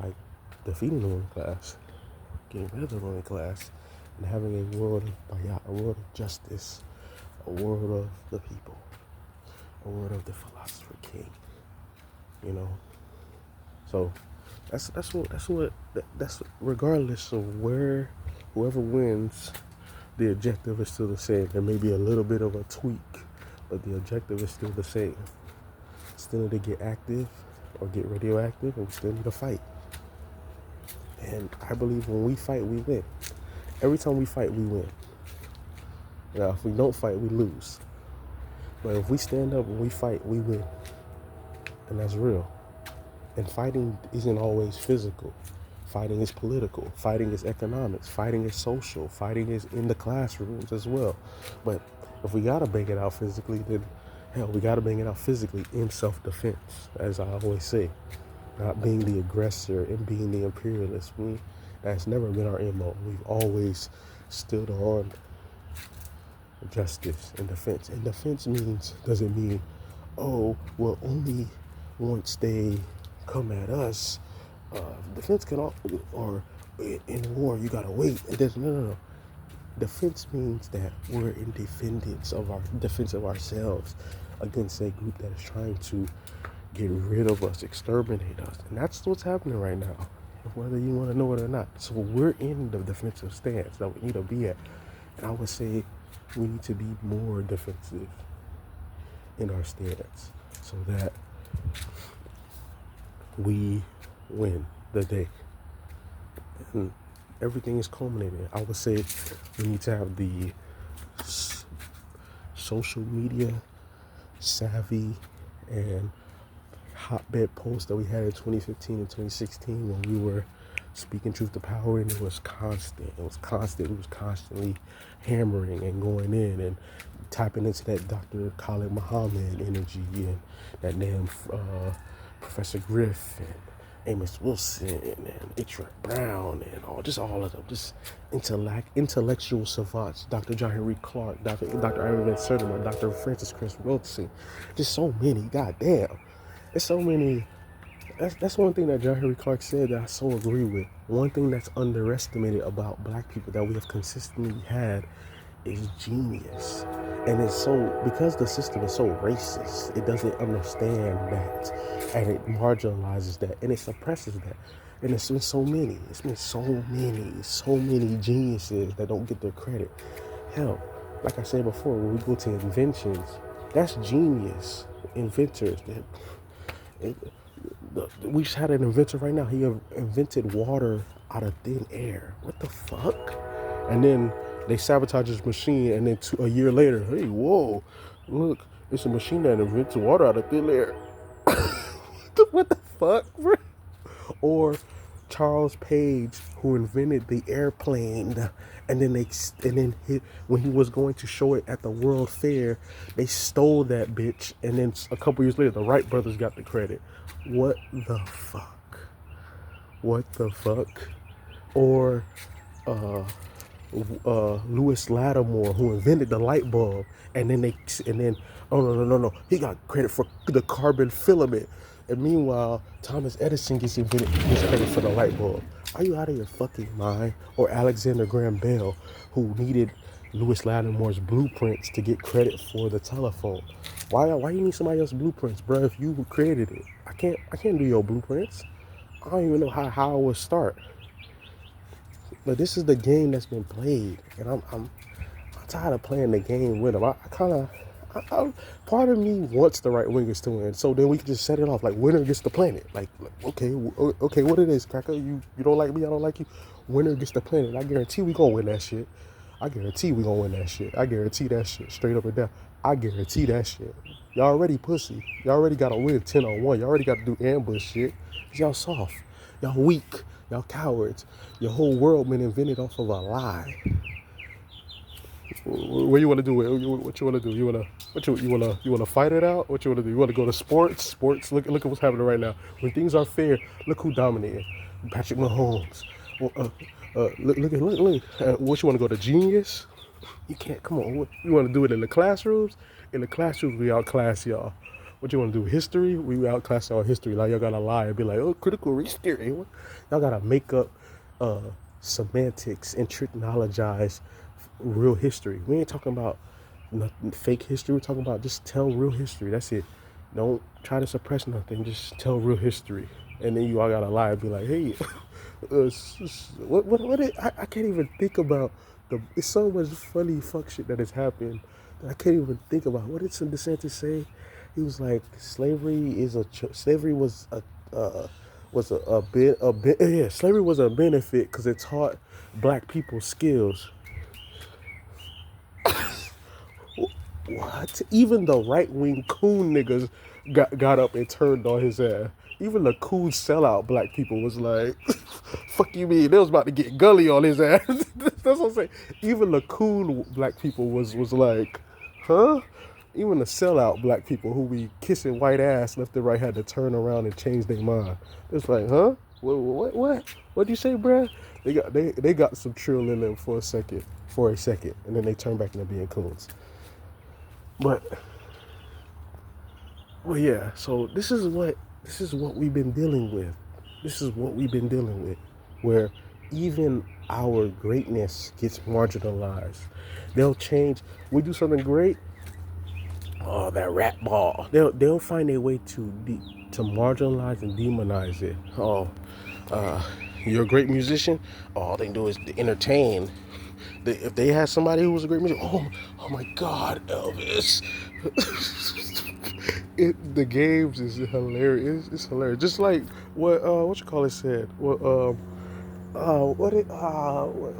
Like defeating the ruling class, getting rid of the ruling class, and having a world of justice, a world of the people, a world of the philosopher king. You know. So that's regardless of where whoever wins, the objective is still the same. There may be a little bit of a tweak, but the objective is still the same. Still need to get active or get radioactive, and we still need to fight. And I believe when we fight, we win. Every time we fight, we win. Now, if we don't fight, we lose. But if we stand up and we fight, we win. And that's real. And fighting isn't always physical. Fighting is political. Fighting is economics. Fighting is social. Fighting is in the classrooms as well. But if we gotta bang it out physically, then hell, we gotta bang it out physically in self-defense, as I always say. Not being the aggressor and being the imperialist. That's never been our MO. We've always stood on justice and defense. And defense doesn't mean, oh, well, only once they come at us, defense can all, or in war you gotta wait. No. Defense means that we're in defense of ourselves against a group that is trying to get rid of us, exterminate us. And that's what's happening right now, whether you want to know it or not. So we're in the defensive stance that we need to be at. And I would say we need to be more defensive in our stance, so that we win the day. And everything is culminating. I would say we need to have the social media savvy and hotbed posts that we had in 2015 and 2016 when we were speaking truth to power, and it was constant. It was constant. We was constantly hammering and going in and tapping into that Dr. Khalid Muhammad energy and that damn Professor Griff and Amos Wilson and H. Rap Brown and all of them, just intellectual savants, Dr. John Henry Clark, Dr. Ivan Van Sertima, Dr. Francis Chris Wilson, just so many, goddamn. There's so many. That's one thing that John Henry Clark said that I so agree with. One thing that's underestimated about black people that we have consistently had is genius. And it's so, because the system is so racist, it doesn't understand that, and it marginalizes that, and it suppresses that. And it's been so many so many geniuses that don't get their credit. Hell, like I said before, when we go to inventions, that's genius. Inventors, we just had an inventor right now. He invented water out of thin air. What the fuck? And then they sabotage his machine, and then a year later, hey, whoa, look, it's a machine that invents water out of thin air. What the fuck, bro? Or Charles Page, who invented the airplane, and then when he was going to show it at the World Fair, they stole that bitch, and then a couple years later, the Wright brothers got the credit. What the fuck? What the fuck? Or Lewis Lattimore, who invented the light bulb, and then oh no, he got credit for the carbon filament, and meanwhile Thomas Edison gets credit for the light bulb. Are you out of your fucking mind? Or Alexander Graham Bell, who needed Lewis Lattimore's blueprints to get credit for the telephone. Why you need somebody else's blueprints, bro? If you created it, I can't do your blueprints. I don't even know how I would start. But this is the game that's been played, and I'm tired of playing the game with them. Part of me wants the right wingers to win, so then we can just set it off like winner gets the planet. Like okay, what it is, cracker? You don't like me, I don't like you. Winner gets the planet. I guarantee we gonna win that shit. I guarantee that shit straight up and down. I guarantee that shit. Y'all already pussy. Y'all already gotta win 10-on-1. Y'all already gotta do ambush shit. Y'all soft. Y'all weak. Y'all cowards. Your whole world been invented off of a lie. What you want to do? What you want to do? You want to fight it out? What you want to do? You want to go to sports? Sports. Look at what's happening right now. When things are fair, look who dominated. Patrick Mahomes. Look. What you want to go to Genius? You can't. Come on. You want to do it in the classrooms? In the classrooms, we outclass y'all. What you want to do? History? We outclass y'all history. Like y'all gotta lie and be like, oh, critical race theory. Y'all gotta make up semantics and technologize real history. We ain't talking about nothing fake history. We're talking about just tell real history. That's it. Don't try to suppress nothing. Just tell real history. And then you all gotta lie and be like, hey, I can't even think about it's so much funny fuck shit that has happened that I can't even think about. What did some DeSantis say? He was like, slavery was a benefit because it taught black people skills. What? Even the right-wing coon niggas got up and turned on his ass. Even the coon sellout black people was like, fuck you mean? They was about to get gully on his ass. That's what I'm saying. Even the coon black people was like, huh? Even the sellout black people who be kissing white ass left and right had to turn around and change their mind. It's like, huh? What'd you say, bruh? They got some trill in them for a second, and then they turn back into being coons. But well, yeah. So this is what we've been dealing with. Where even our greatness gets marginalized. They'll change. We do something great. Oh, that rat ball. They'll find a way to marginalize and demonize it. Oh, you're a great musician. All they do is entertain. If they had somebody who was a great musician, oh my God, Elvis. The games is hilarious. It's hilarious. Just like what you call it said. What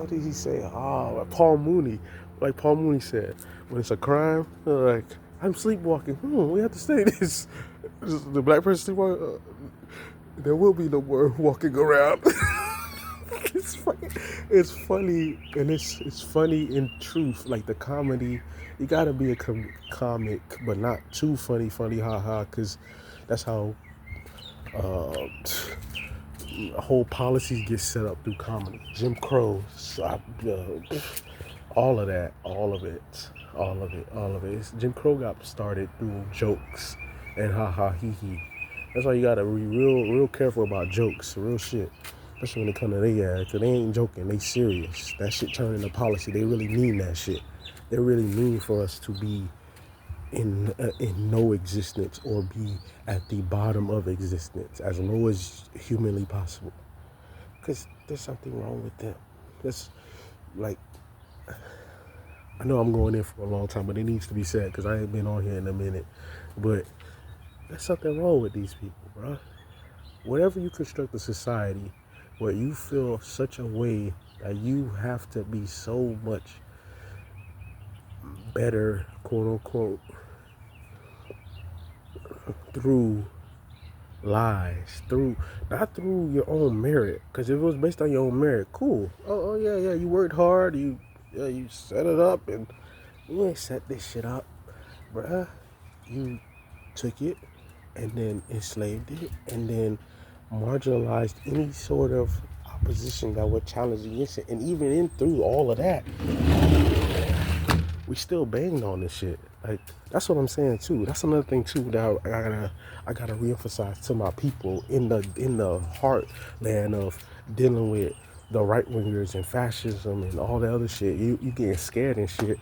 did he say? Paul Mooney. Like Paul Mooney said, when it's a crime, like I'm sleepwalking. We have to say this. The black person sleepwalking. There will be no more walking around. it's funny. It's funny, and it's funny in truth. Like the comedy, you gotta be a comic, but not too funny, haha. Because that's how uh, whole policies get set up through comedy. Jim Crow, all of that, all of it. Jim Crow got started through jokes and ha ha he he. That's why you gotta be real careful about jokes, real shit. Especially when it comes to their ass, 'cause they ain't joking, they serious. That shit turned into policy. They really mean that shit. They really mean for us to be in no existence or be at the bottom of existence as low as humanly possible. Because there's something wrong with them. That's like, I know I'm going in for a long time, but it needs to be said because I ain't been on here in a minute. But there's something wrong with these people, bro. Whatever you construct a society where you feel such a way that you have to be so much better, quote unquote, through lies, not through your own merit. Because if it was based on your own merit, cool. Oh yeah, you worked hard, you set it up, and you ain't set this shit up, bruh. You took it and then enslaved it and then marginalized any sort of opposition that would challenge against it. And even in through all of that, we still banged on this shit. Like that's what I'm saying too. That's another thing too that I gotta reemphasize to my people in the heartland of dealing with the right wingers and fascism and all that other shit. You getting scared and shit.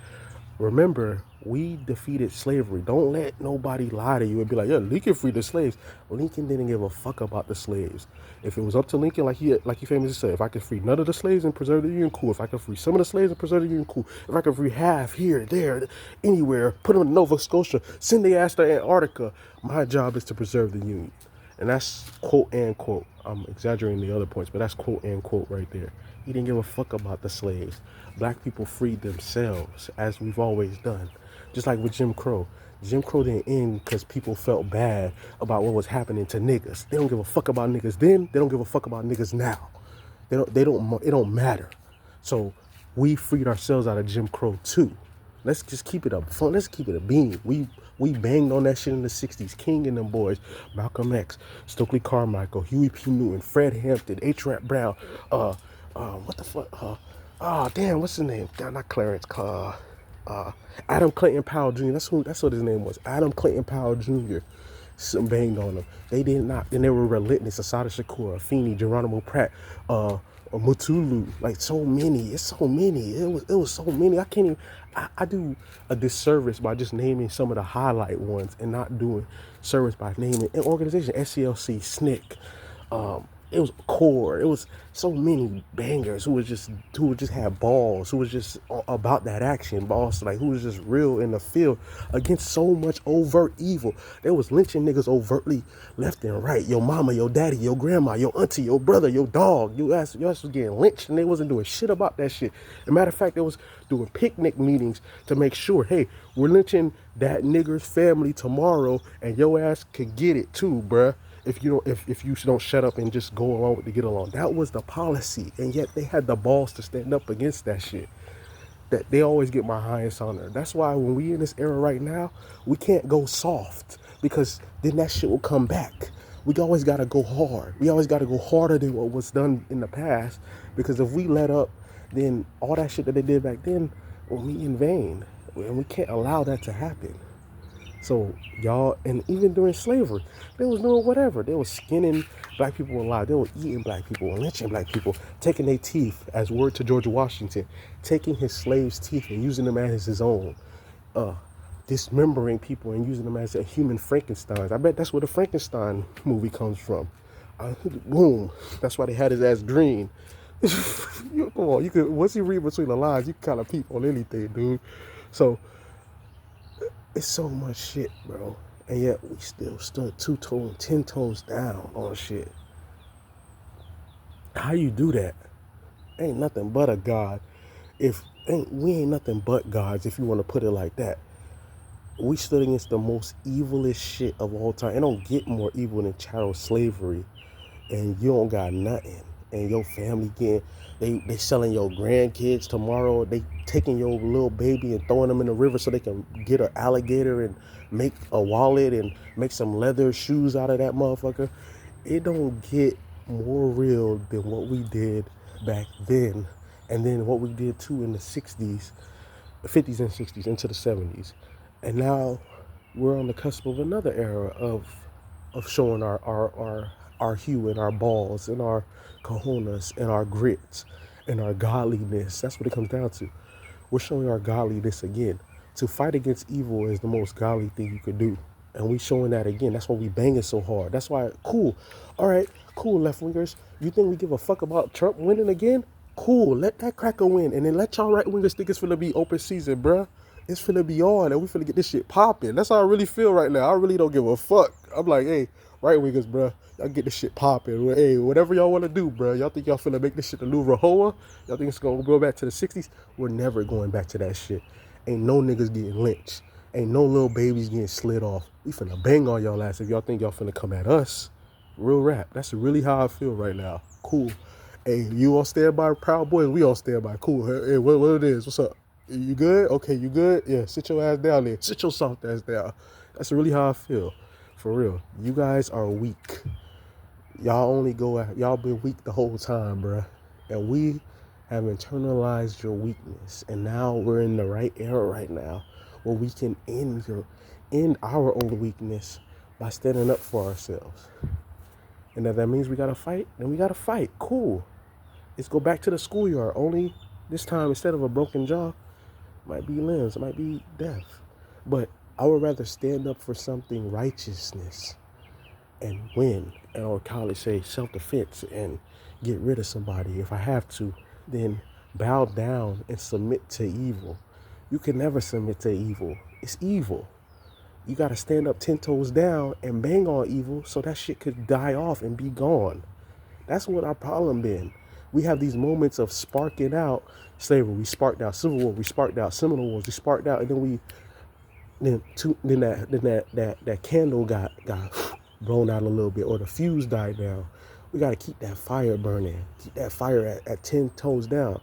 Remember, we defeated slavery. Don't let nobody lie to you and be like, yeah, Lincoln freed the slaves. Lincoln didn't give a fuck about the slaves. If it was up to Lincoln, like he famously said, if I could free none of the slaves and preserve the Union, cool. If I could free some of the slaves and preserve the Union, cool. If I could free half here, there, anywhere, put them in Nova Scotia, send their ass to Antarctica, my job is to preserve the Union. And that's quote and quote. I'm exaggerating the other points, but that's quote and quote right there. He didn't give a fuck about the slaves. Black people freed themselves, as we've always done. Just like with Jim Crow. Jim Crow didn't end because people felt bad about what was happening to niggas. They don't give a fuck about niggas then. They don't give a fuck about niggas now. It don't matter. So we freed ourselves out of Jim Crow too. Let's just keep it up fun. Let's keep it a bean. We banged on that shit in the 60s. King and them boys, Malcolm X, Stokely Carmichael, Huey P. Newton, Fred Hampton, H. Rap Brown, what the fuck? Damn, what's his name? Not Clarence. Adam Clayton Powell Jr. That's what his name was. Adam Clayton Powell Jr. Some banged on them. They did not. And they were relentless. Asada Shakur, Afeni, Geronimo Pratt, Mutulu. Like so many. It's so many. It was so many. I can't even. I do a disservice by just naming some of the highlight ones and not doing service by naming an organization. SCLC, SNCC. It was core. It was so many bangers who would just have balls, who was just about that action, boss, like who was just real in the field against so much overt evil. They was lynching niggas overtly left and right. Your mama, your daddy, your grandma, your auntie, your brother, your dog. Your ass was getting lynched and they wasn't doing shit about that shit. As a matter of fact, they was doing picnic meetings to make sure, hey, we're lynching that nigger's family tomorrow and your ass could get it too, bruh. If you don't shut up and just go along with the get along. That was the policy. And yet they had the balls to stand up against that shit. That they always get my highest honor. That's why when we in this era right now, we can't go soft. Because then that shit will come back. We always gotta go hard. We always gotta go harder than what was done in the past. Because if we let up, then all that shit that they did back then will be in vain. And we can't allow that to happen. So y'all, and even during slavery, they was doing whatever. They was skinning black people alive. They were eating black people, lynching black people, taking their teeth, as word to George Washington, taking his slaves' teeth and using them as his own, dismembering people and using them as a human Frankenstein. I bet that's where the Frankenstein movie comes from. Boom. That's why they had his ass green. Come on, you could once you read between the lines, you can kind of peep on anything, dude. So. It's so much shit, bro. And yet we still stood 2 toes, 10 toes down on shit. How you do that? Ain't nothing but a God. If ain't we ain't nothing but gods, if you want to put it like that. We stood against the most evilest shit of all time. It don't get more evil than chattel slavery, and you don't got nothing, and your family getting they selling your grandkids tomorrow. They taking your little baby and throwing them in the river so they can get an alligator and make a wallet and make some leather shoes out of that motherfucker. It don't get more real than what we did back then, and then what we did too in the 60s, 50s and 60s into the 70s. And now we're on the cusp of another era of showing our hue and our balls and our cojones and our grits and our godliness. That's what it comes down to. We're showing our godliness again. To fight against evil is the most godly thing you could do. And we showing that again. That's why we banging so hard. That's why, cool. All right, cool, left wingers. You think we give a fuck about Trump winning again? Cool, let that cracker win. And then let y'all right wingers think it's finna be open season, bruh. It's finna be on and we finna get this shit popping. That's how I really feel right now. I really don't give a fuck. I'm like, hey, right wingers, bruh, y'all get this shit popping. Hey, whatever y'all wanna do, bruh. Y'all think y'all finna make this shit the new Rahowa? Y'all think it's gonna go back to the 60s? We're never going back to that shit. Ain't no niggas getting lynched. Ain't no little babies getting slid off. We finna bang on y'all ass if y'all think y'all finna come at us. Real rap. That's really how I feel right now. Cool. Hey, you on standby, Proud Boys? We on standby. Cool. Hey, what it is? What's up? You good? Okay, you good? Yeah, sit your ass down there. Sit your soft ass down. That's really how I feel. For real. You guys are weak. Y'all been weak the whole time, bruh. And we have internalized your weakness. And now we're in the right era right now where we can end our own weakness by standing up for ourselves. And if that means we gotta fight, then we gotta fight. Cool. Let's go back to the schoolyard. Only this time, instead of a broken jaw, might be limbs, it might be death. But I would rather stand up for something righteousness and win, or college say self-defense and get rid of somebody if I have to, then bow down and submit to evil. You can never submit to evil. It's evil. You got to stand up 10 toes down and bang on evil so that shit could die off and be gone. That's what our problem been. We have these moments of sparking out. Slavery, we sparked out. Civil War, we sparked out. Seminole Wars, we sparked out, and then that candle got blown out a little bit, or the fuse died down. We got to keep that fire burning. Keep that fire at 10 toes down.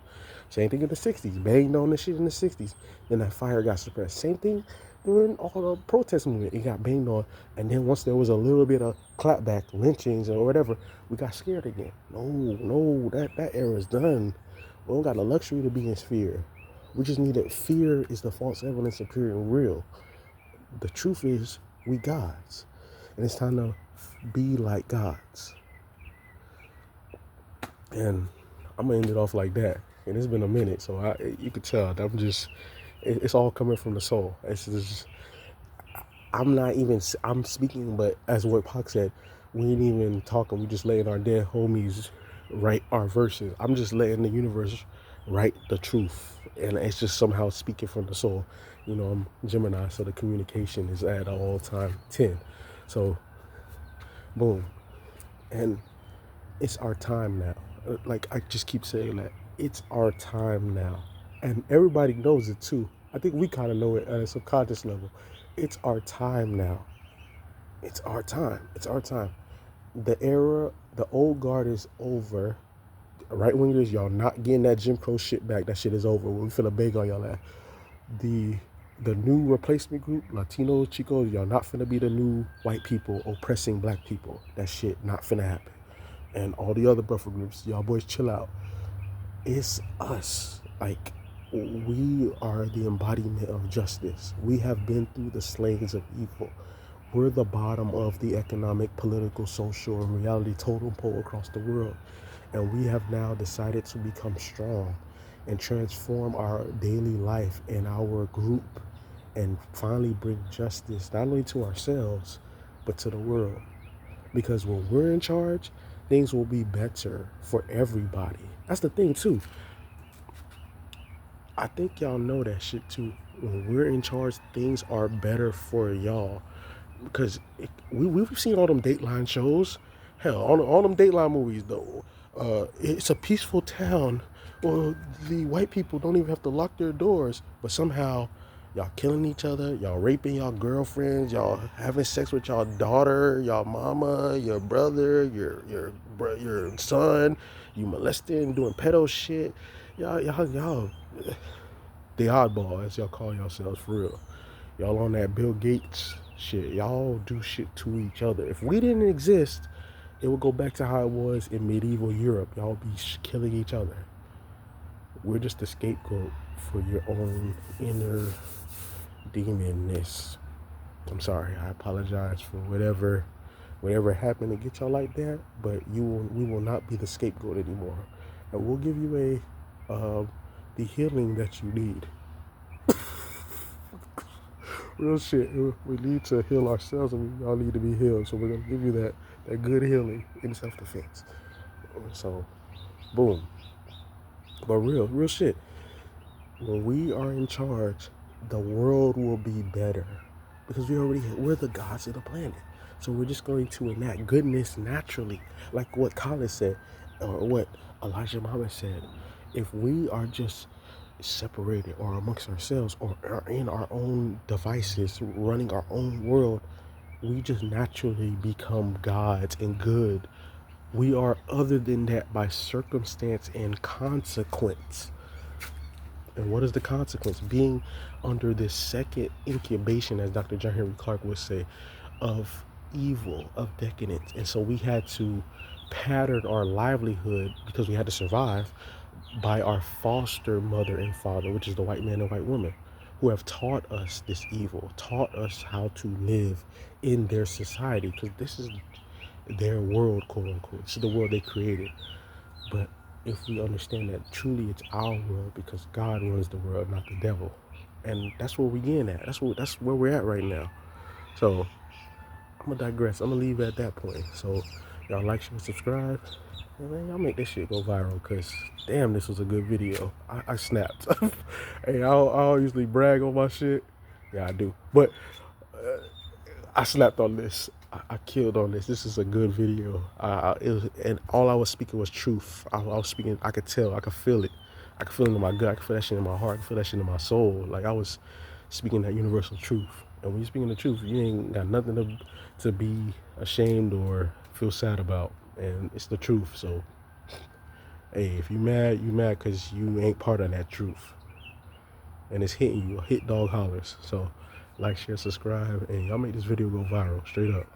Same thing in the 60s. Banged on the shit in the 60s. Then that fire got suppressed. Same thing during all the protest movement. It got banged on. And then once there was a little bit of clapback, lynchings or whatever, we got scared again. No, that era is done. We don't got the luxury to be in fear. We just need it. Fear is the false evidence appearing real. The truth is, we gods. And it's time to be like gods. And I'm going to end it off like that. And it's been a minute, so you could tell that it's all coming from the soul. It's just, I'm speaking, but as what Pac said, we ain't even talking. We just letting our dead homies write our verses. I'm just letting the universe write the truth. And it's just somehow speaking from the soul. You know, I'm Gemini, so the communication is at an all-time 10. So, boom. And it's our time now. Like I just keep saying that. It's our time now. And everybody knows it too. I think we kind of know it at a subconscious level. It's our time now. It's our time. It's our time. The era, the old guard is over. Right wingers, y'all not getting that Jim Crow shit back. That shit is over. We finna beg on y'all ass. The new replacement group, Latinos, Chicos, y'all not finna be the new white people oppressing black people. That shit not finna happen. And all the other buffer groups, y'all boys chill out. It's us. Like, we are the embodiment of justice. We have been through the slayings of evil. We're the bottom of the economic, political, social, and reality totem pole across the world. And we have now decided to become strong and transform our daily life and our group and finally bring justice, not only to ourselves, but to the world. Because when we're in charge, things will be better for everybody. That's the thing too. I think y'all know that shit too. When we're in charge, things are better for y'all. because we've seen all them Dateline shows. Hell, all them Dateline movies though. It's a peaceful town. Well, the white people don't even have to lock their doors, but somehow y'all killing each other, y'all raping y'all girlfriends, y'all having sex with y'all daughter, y'all mama, your brother, your son, you molesting, doing pedo shit. Y'all, the oddball, as y'all call yourselves for real. Y'all on that Bill Gates shit. Y'all do shit to each other. If we didn't exist, it would go back to how it was in medieval Europe. Y'all be killing each other. We're just the scapegoat for your own inner demonness. I'm sorry. I apologize for whatever happened to get y'all like that. But we will not be the scapegoat anymore, and we'll give you the healing that you need. Real shit. We need to heal ourselves, and we all need to be healed. So we're gonna give you that good healing in self-defense. So, boom. But real shit. When we are in charge, the world will be better because we're the gods of the planet. So we're just going to enact goodness naturally, like what Khaled said, or what Elijah Muhammad said. If we are just separated or amongst ourselves or are in our own devices running our own world, we just naturally become gods and good. We are other than that by circumstance and consequence. And what is the consequence? Being under this second incubation, as Dr. John Henry Clarke would say, of evil, of decadence. And so we had to pattern our livelihood, because we had to survive, by our foster mother and father, which is the white man and white woman, who have taught us this evil, taught us how to live in their society, because this is their world, quote unquote. This is the world they created. But if we understand that truly it's our world, because God runs the world, not the devil. And that's where we getting at. That's where we're at right now. So I'm gonna digress. I'm gonna leave it at that point. So y'all like, share, subscribe. And man, y'all make this shit go viral, because damn, this was a good video. I snapped. Hey, I usually brag on my shit. Yeah, I do. But I slapped on this. I killed on this. This is a good video. And all I was speaking was truth. I was speaking. I could tell. I could feel it. I could feel it in my gut. I could feel that shit in my heart. I could feel that shit in my soul. Like I was speaking that universal truth. And when you're speaking the truth, you ain't got nothing to be ashamed or feel sad about. And it's the truth. So, hey, if you mad, you mad because you ain't part of that truth. And it's hitting you. Hit dog hollers. So, like, share, subscribe, and y'all make this video go viral. Straight up.